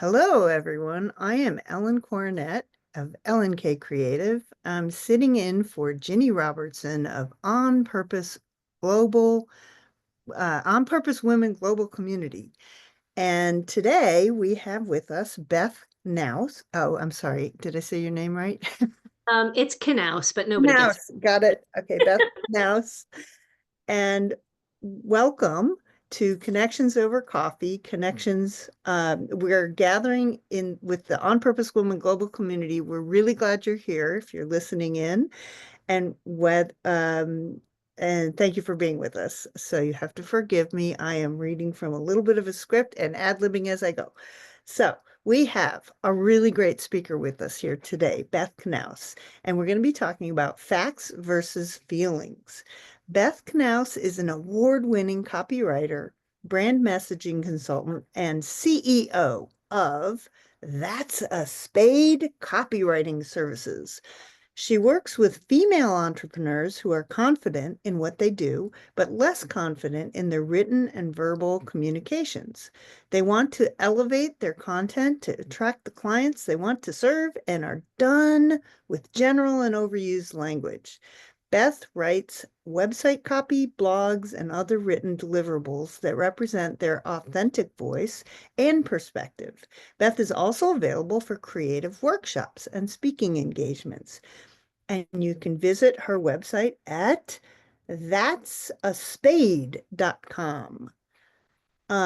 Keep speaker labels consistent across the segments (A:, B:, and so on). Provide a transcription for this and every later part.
A: Hello, everyone. I am Ellen Coronet of K Creative. I'm sitting in for Ginny Robertson of On Purpose Women Global Community. And today we have with us Beth Knaus. Oh, I'm sorry. Did I say your name right?
B: It's Knaus, but nobody gets
A: Knaus. Got it. Okay, Beth Knaus. And welcome to Connections Over Coffee. We're gathering in with the On Purpose Women Global Community. We're really glad you're here if you're listening in. And and thank you for being with us. So you have to forgive me. I am reading from a little bit of a script and ad-libbing as I go. So we have a really great speaker with us here today, Beth Knaus, and we're going to be talking about facts versus feelings. Beth Knaus is an award-winning copywriter, brand messaging consultant, and CEO of That's a Spade Copywriting Services. She works with female entrepreneurs who are confident in what they do, but less confident in their written and verbal communications. They want to elevate their content to attract the clients they want to serve and are done with general and overused language. Beth writes website copy, blogs, and other written deliverables that represent their authentic voice and perspective. Beth is also available for creative workshops and speaking engagements. And you can visit her website at that'saspade.com.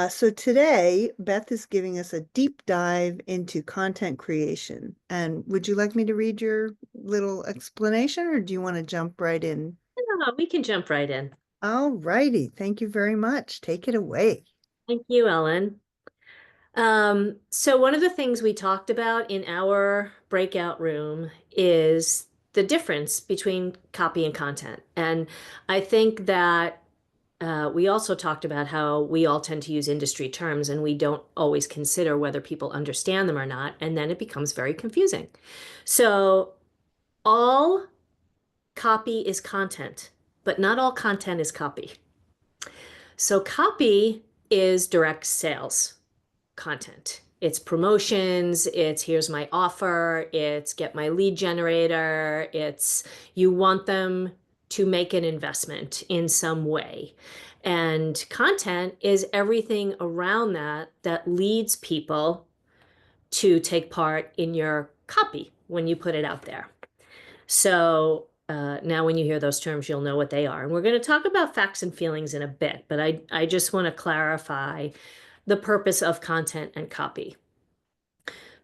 A: So today, Beth is giving us a deep dive into content creation. And would you like me to read your little explanation, or do you want to jump right in?
B: No, we can jump right in.
A: All righty. Thank you very much. Take it away.
B: Thank you, Ellen. So one of the things we talked about in our breakout room is the difference between copy and content. And I think that we also talked about how we all tend to use industry terms and we don't always consider whether people understand them or not. And then it becomes very confusing. So all copy is content, but not all content is copy. So copy is direct sales content. It's promotions, it's here's my offer, it's get my lead generator, it's you want them to make an investment in some way. And content is everything around that that leads people to take part in your copy when you put it out there. So now when you hear those terms, you'll know what they are. And we're going to talk about facts and feelings in a bit, but I just want to clarify the purpose of content and copy.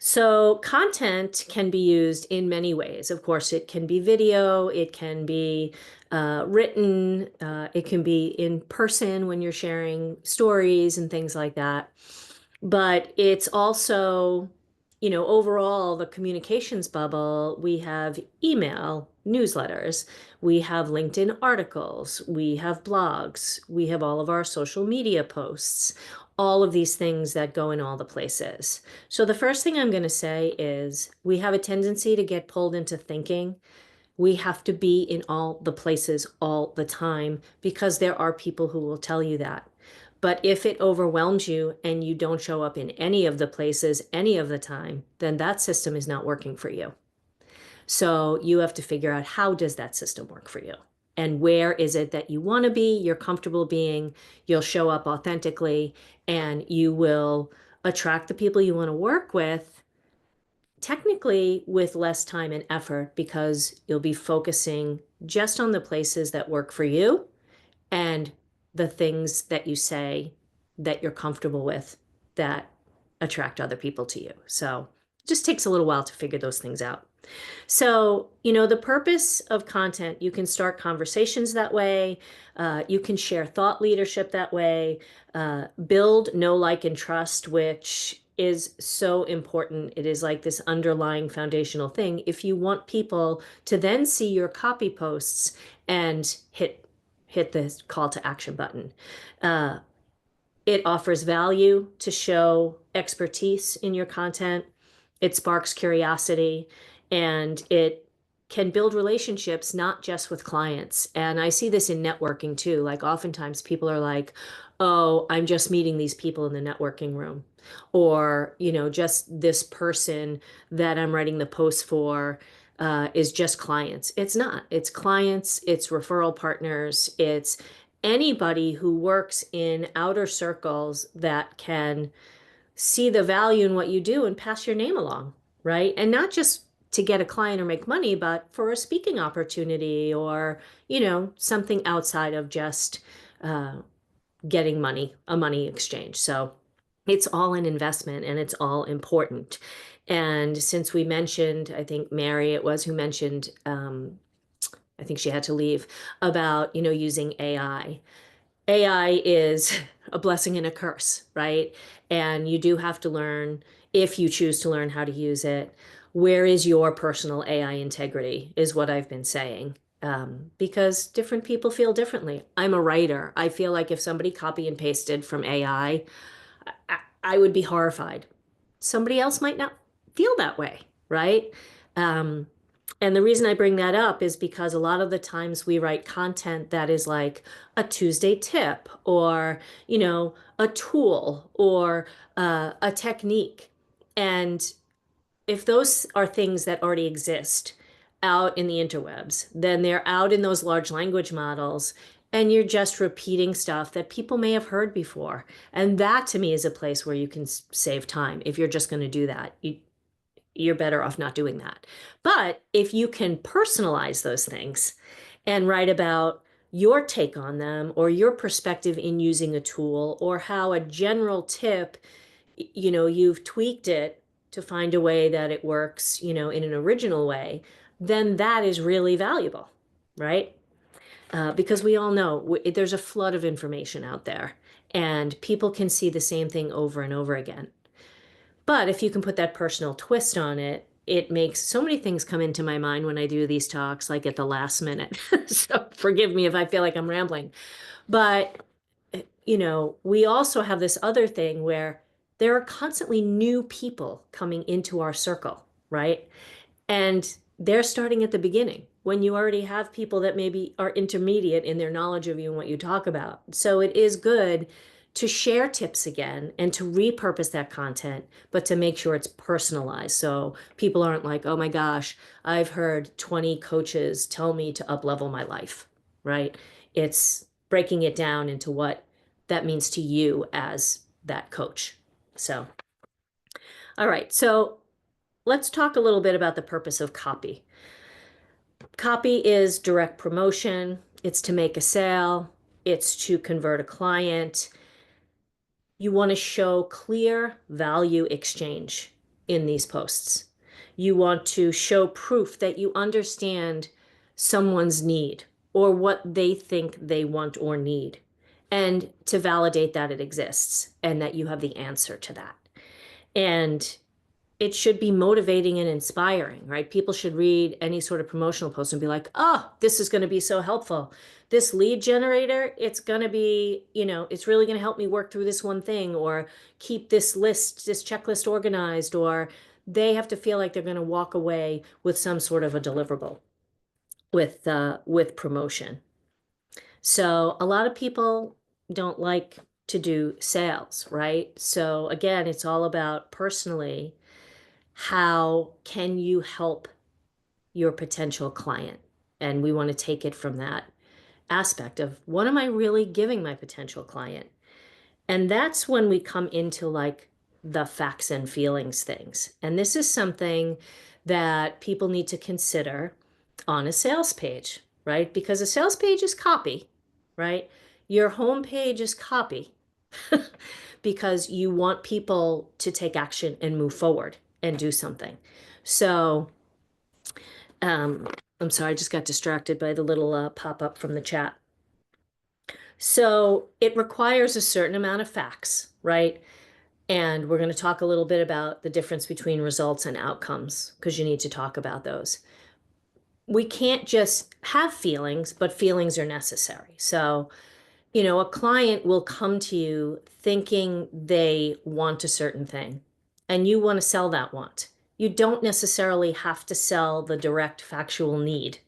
B: So content can be used in many ways. Of course, it can be video, it can be written, it can be in person when you're sharing stories and things like that. But it's also, overall, the communications bubble, we have email, newsletters, we have LinkedIn articles, we have blogs, we have all of our social media posts, all of these things that go in all the places. So the first thing I'm going to say is we have a tendency to get pulled into thinking we have to be in all the places all the time because there are people who will tell you that. But if it overwhelms you and you don't show up in any of the places any of the time, then that system is not working for you. So you have to figure out how does that system work for you? And where is it that you want to be, you're comfortable being, you'll show up authentically, and you will attract the people you want to work with, technically with less time and effort because you'll be focusing just on the places that work for you and the things that you say that you're comfortable with that attract other people to you. So it just takes a little while to figure those things out. So, the purpose of content, you can start conversations that way. You can share thought leadership that way. Build know, like, and trust, which is so important. It is like this underlying foundational thing. If you want people to then see your copy posts and hit the call to action button. It offers value to show expertise in your content. It sparks curiosity and it can build relationships, not just with clients. And I see this in networking too. Like oftentimes people are like, oh, I'm just meeting these people in the networking room, or, just this person that I'm writing the post for is just clients. It's not. It's clients, it's referral partners, it's anybody who works in outer circles that can see the value in what you do and pass your name along, right? And not just to get a client or make money, but for a speaking opportunity or, something outside of just uh, getting money, a money exchange. So it's all an investment and it's all important. And since we mentioned, I think Mary, it was who mentioned, I think she had to leave, about, using AI. AI is a blessing and a curse, right? And you do have to learn, if you choose to learn how to use it, where is your personal AI integrity, is what I've been saying. Because different people feel differently. I'm a writer. I feel like if somebody copy and pasted from AI, I would be horrified. Somebody else might not feel that way, right? Um, and the reason I bring that up is because a lot of the times we write content that is like a Tuesday tip or, a tool or a technique. And if those are things that already exist out in the interwebs, then they're out in those large language models, and you're just repeating stuff that people may have heard before. And that to me is a place where you can save time. If you're just going to do that, you're better off not doing that. But if you can personalize those things and write about your take on them or your perspective in using a tool or how a general tip, you've tweaked it to find a way that it works, in an original way, then that is really valuable, right? Because we all know there's a flood of information out there and people can see the same thing over and over again. But if you can put that personal twist on it, it makes so many things come into my mind when I do these talks, like at the last minute. So forgive me if I feel like I'm rambling. But, we also have this other thing where there are constantly new people coming into our circle, right? And they're starting at the beginning when you already have people that maybe are intermediate in their knowledge of you and what you talk about. So it is good to share tips again and to repurpose that content, but to make sure it's personalized. So people aren't like, oh my gosh, I've heard 20 coaches tell me to up level my life, right? It's breaking it down into what that means to you as that coach. So, all right. So let's talk a little bit about the purpose of copy. Copy is direct promotion, it's to make a sale, it's to convert a client. You want to show clear value exchange in these posts. You want to show proof that you understand someone's need or what they think they want or need, and to validate that it exists and that you have the answer to that. And it should be motivating and inspiring, right? People should read any sort of promotional post and be like, oh, this is going to be so helpful. This lead generator, it's going to be, it's really going to help me work through this one thing or keep this checklist organized, or they have to feel like they're going to walk away with some sort of a deliverable with promotion. So a lot of people don't like to do sales, right? So again, it's all about personally, how can you help your potential client? And we want to take it from that aspect of what am I really giving my potential client? And that's when we come into like the facts and feelings things. And this is something that people need to consider on a sales page, right? Because a sales page is copy, right? Your home page is copy because you want people to take action and move forward and do something. So, um, I'm sorry, I just got distracted by the little pop-up from the chat. So it requires a certain amount of facts, right? And we're going to talk a little bit about the difference between results and outcomes because you need to talk about those. We can't just have feelings, but feelings are necessary. So, a client will come to you thinking they want a certain thing, and you want to sell that want. You don't necessarily have to sell the direct factual need.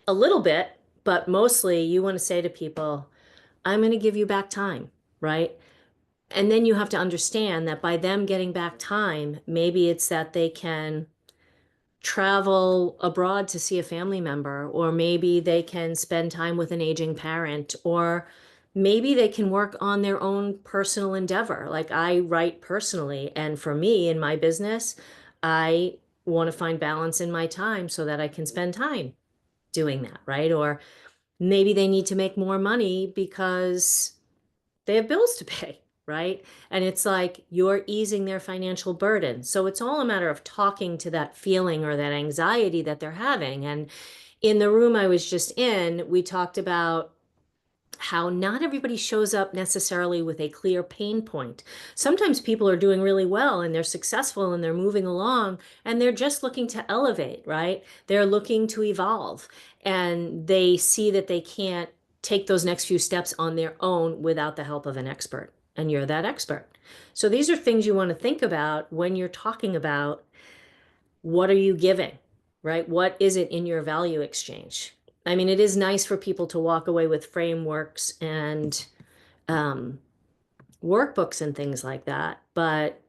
B: A little bit, but mostly you want to say to people, I'm going to give you back time, right? And then you have to understand that by them getting back time, maybe it's that they can travel abroad to see a family member, or maybe they can spend time with an aging parent, or maybe they can work on their own personal endeavor. Like I write personally, and for me in my business, I want to find balance in my time so that I can spend time doing that, right? Or maybe they need to make more money because they have bills to pay, right? And it's like you're easing their financial burden. So it's all a matter of talking to that feeling or that anxiety that they're having. And in the room I was just in, we talked about how not everybody shows up necessarily with a clear pain point. Sometimes people are doing really well and they're successful and they're moving along and they're just looking to elevate, right? They're looking to evolve and they see that they can't take those next few steps on their own without the help of an expert. And you're that expert. So these are things you want to think about when you're talking about what are you giving, right? What is it in your value exchange? I mean, it is nice for people to walk away with frameworks and um, workbooks and things like that, but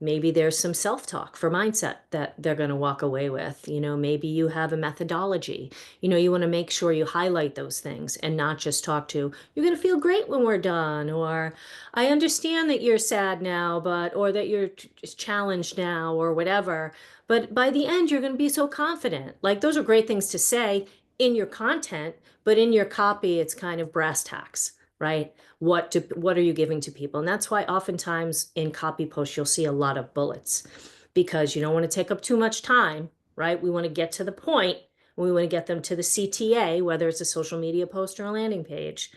B: maybe there's some self-talk for mindset that they're going to walk away with. Maybe you have a methodology. You want to make sure you highlight those things and not just talk to, you're going to feel great when we're done, or I understand that you're sad now, or that you're challenged now, or whatever. But by the end, you're going to be so confident. Like those are great things to say in your content, but in your copy, it's kind of brass tacks, right? What are you giving to people? And that's why oftentimes in copy posts you'll see a lot of bullets, because you don't want to take up too much time, right? We want to get to the point. We want to get them to the CTA, whether it's a social media post or a landing page.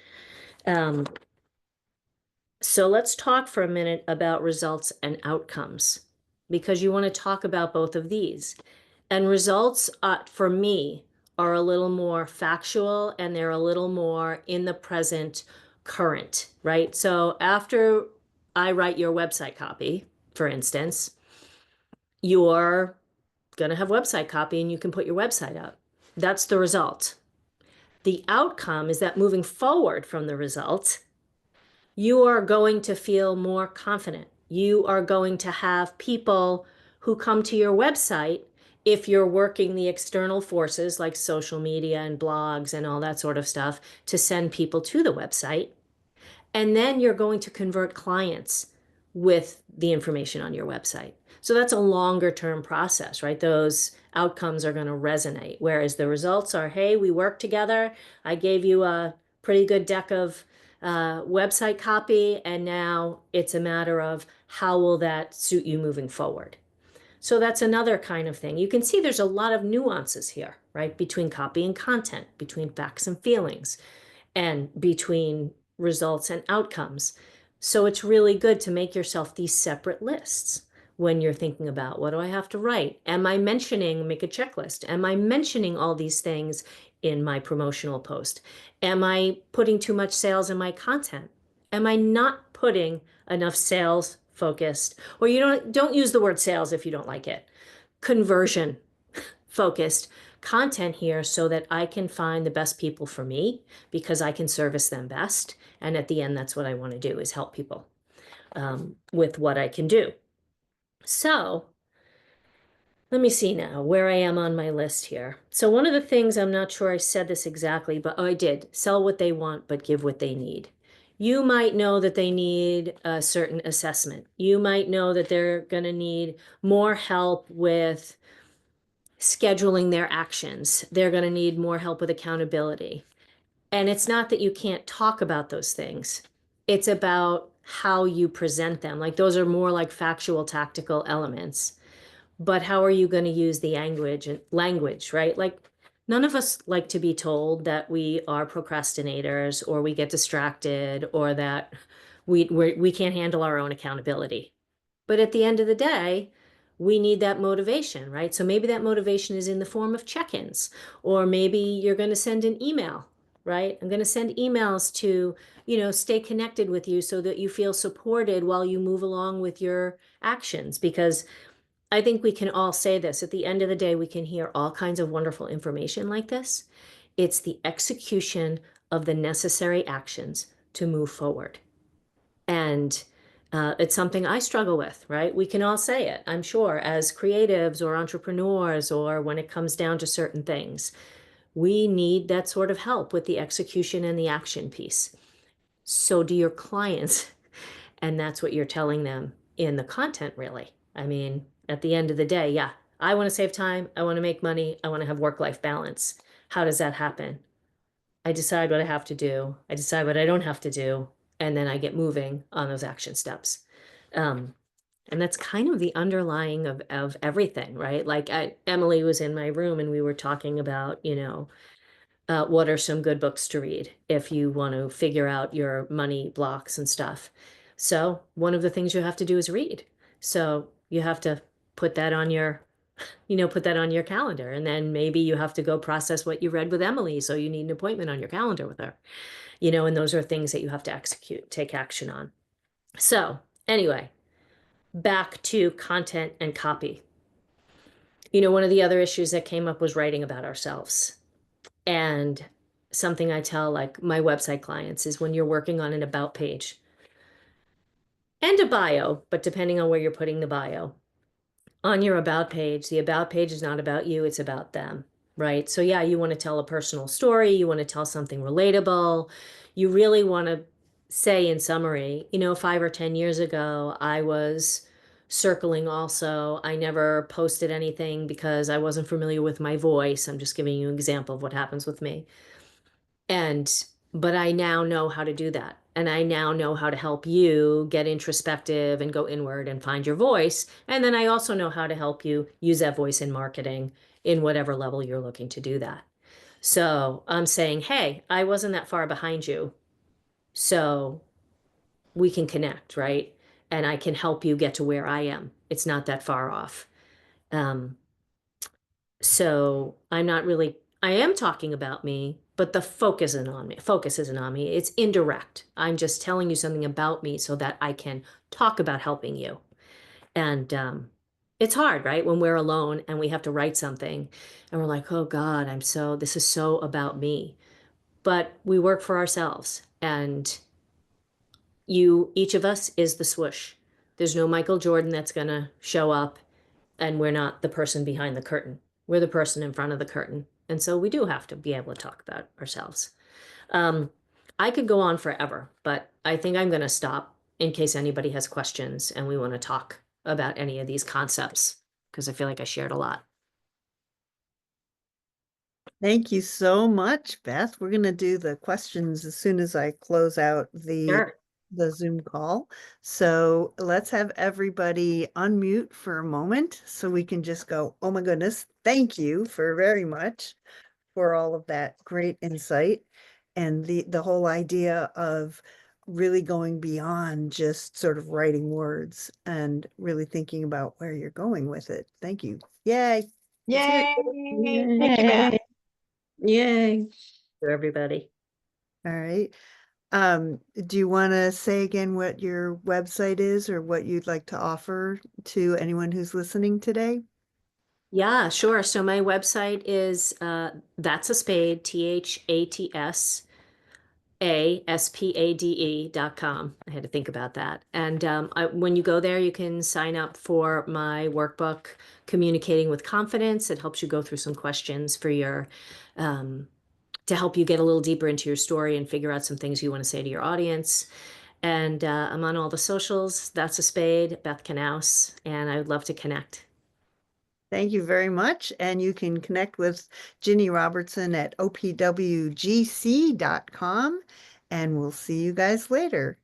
B: So let's talk for a minute about results and outcomes, because you want to talk about both of these. And results, for me, are a little more factual and they're a little more in the present, current, right? So after I write your website copy, for instance, you're going to have website copy and you can put your website up. That's the result. The outcome is that moving forward from the result, you are going to feel more confident. You are going to have people who come to your website if you're working the external forces like social media and blogs and all that sort of stuff to send people to the website. And then you're going to convert clients with the information on your website. So that's a longer term process, right? Those outcomes are going to resonate. Whereas the results are, hey, we worked together. I gave you a pretty good deck of website copy. And now it's a matter of how will that suit you moving forward? So that's another kind of thing. You can see there's a lot of nuances here, right? Between copy and content, between facts and feelings, and between results and outcomes. So it's really good to make yourself these separate lists when you're thinking about what do I have to write? Am I mentioning, make a checklist? Am I mentioning all these things in my promotional post? Am I putting too much sales in my content? Am I not putting enough sales focused? Or you don't use the word sales if you don't like it. Conversion focused content here so that I can find the best people for me because I can service them best. And at the end, that's what I want to do, is help people with what I can do. So let me see now where I am on my list here. So one of the things, I'm not sure I said this exactly, but I did. Sell what they want, but give what they need. You might know that they need a certain assessment. You might know that they're going to need more help with scheduling their actions. They're going to need more help with accountability. And it's not that you can't talk about those things. It's about how you present them. Like those are more like factual, tactical elements. But how are you going to use the language, right? Like none of us like to be told that we are procrastinators or we get distracted or that we can't handle our own accountability. But at the end of the day, we need that motivation, right? So maybe that motivation is in the form of check-ins, or maybe you're going to send an email, right? I'm going to send emails to, stay connected with you so that you feel supported while you move along with your actions. Because I think we can all say this at the end of the day, we can hear all kinds of wonderful information like this. It's the execution of the necessary actions to move forward. And it's something I struggle with, right? We can all say it, I'm sure, as creatives or entrepreneurs, or when it comes down to certain things. We need that sort of help with the execution and the action piece. So do your clients. And that's what you're telling them in the content, really. I mean, at the end of the day, yeah, I want to save time. I want to make money. I want to have work-life balance. How does that happen? I decide what I have to do. I decide what I don't have to do. And then I get moving on those action steps. Um, and that's kind of the underlying of everything, right? Like Emily was in my room and we were talking about, what are some good books to read if you want to figure out your money blocks and stuff. So one of the things you have to do is read. So you have to put that on your, put that on your calendar. And then maybe you have to go process what you read with Emily. So you need an appointment on your calendar with her, and those are things that you have to execute, take action on. So anyway, back to content and copy. One of the other issues that came up was writing about ourselves. And something I tell like my website clients is when you're working on an about page and a bio, but depending on where you're putting the bio, on your about page, the about page is not about you, it's about them, right? So yeah, you want to tell a personal story, you want to tell something relatable. You really want to say in summary, 5 or 10 years ago, I was circling also. I never posted anything because I wasn't familiar with my voice. I'm just giving you an example of what happens with me. But I now know how to do that. And I now know how to help you get introspective and go inward and find your voice. And then I also know how to help you use that voice in marketing in whatever level you're looking to do that. So I'm saying, hey, I wasn't that far behind you. So we can connect, right? And I can help you get to where I am. It's not that far off. Um, So I'm not really, I am talking about me, but the focus isn't on me. Focus isn't on me. It's indirect. I'm just telling you something about me so that I can talk about helping you. And it's hard, right? When we're alone and we have to write something and we're like, oh God, this is so about me. But we work for ourselves, and each of us is the swoosh. There's no Michael Jordan that's going to show up, and we're not the person behind the curtain. We're the person in front of the curtain. And so we do have to be able to talk about ourselves. Um, I could go on forever, but I think I'm going to stop in case anybody has questions and we want to talk about any of these concepts, because I feel like I shared a lot.
A: Thank you so much, Beth. We're going to do the questions as soon as I close out
B: Sure.
A: the Zoom call. So let's have everybody unmute for a moment so we can just go, oh my goodness, thank you for very much for all of that great insight and the whole idea of really going beyond just sort of writing words and really thinking about where you're going with it. Thank you. Yay. Let's hear it.
C: Yay. Thank you, Beth.
D: Yay.
B: For everybody.
A: All right. Do you want to say again what your website is or what you'd like to offer to anyone who's listening today?
B: Yeah, sure. So my website is That's a Spade, THATSASPADE.com. I had to think about that. And when you go there, you can sign up for my workbook, Communicating with Confidence. It helps you go through some questions for to help you get a little deeper into your story and figure out some things you want to say to your audience. And I'm on all the socials. That's a Spade, Beth Knaus, and I would love to connect.
A: Thank you very much. And you can connect with Ginny Robertson at OPWGC.com. And we'll see you guys later.